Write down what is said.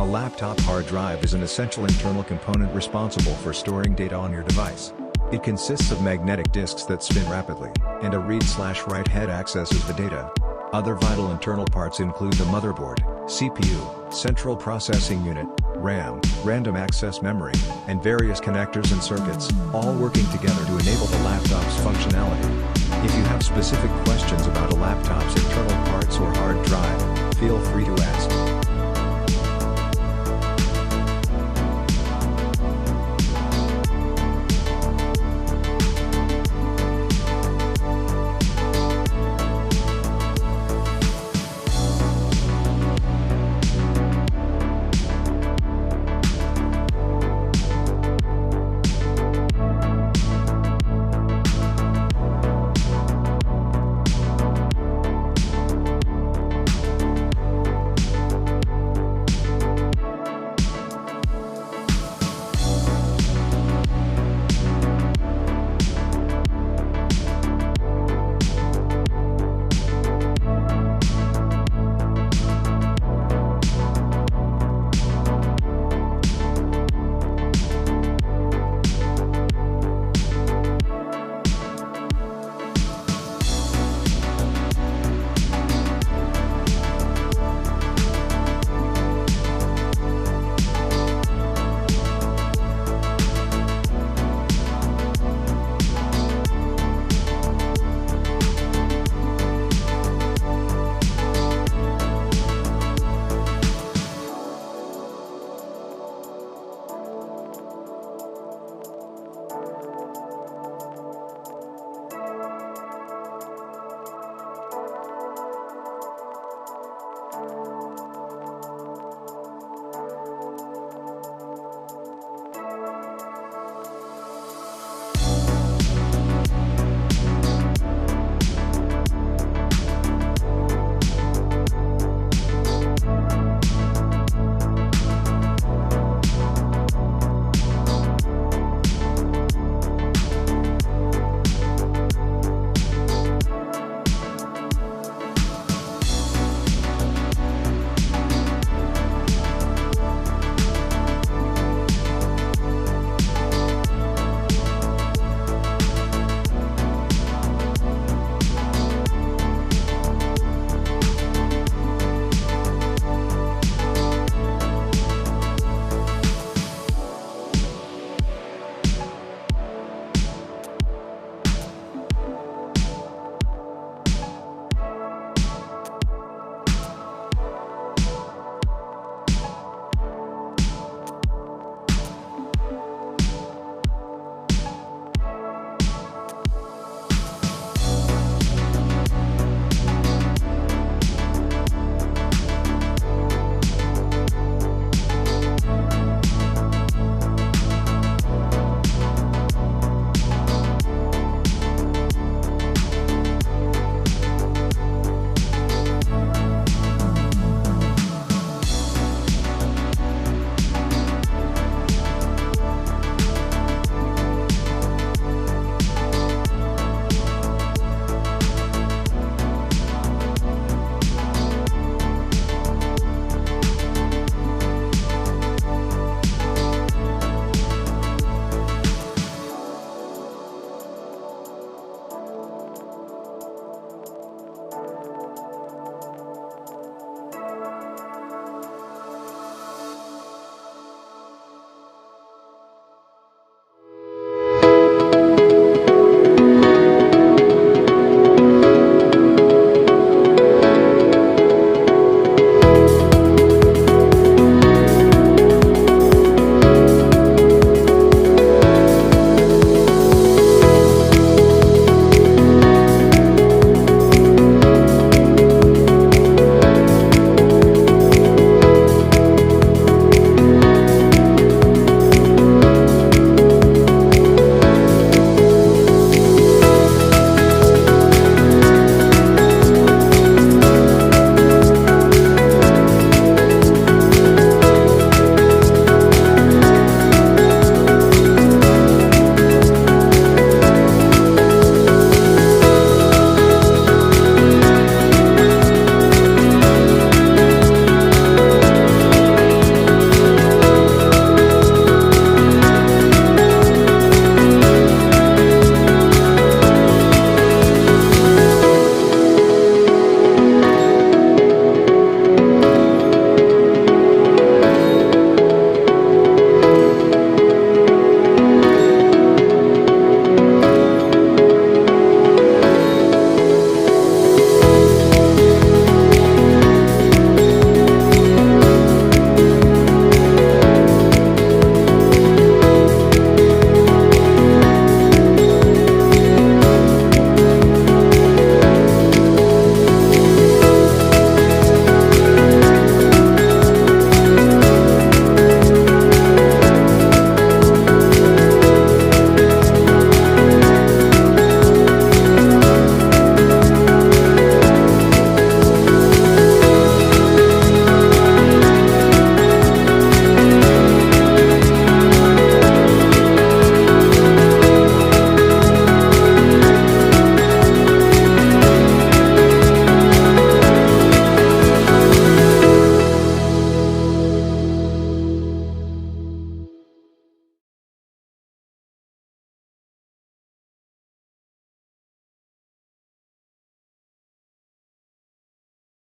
A laptop hard drive is an essential internal component responsible for storing data on your device. It consists of magnetic disks that spin rapidly, and a read/write head accesses the data. Other vital internal parts include the motherboard, CPU, central processing unit, RAM, random access memory, and various connectors and circuits, all working together to enable the laptop's functionality. If you have specific questions about a laptop's internal parts or hard drive, feel free to ask.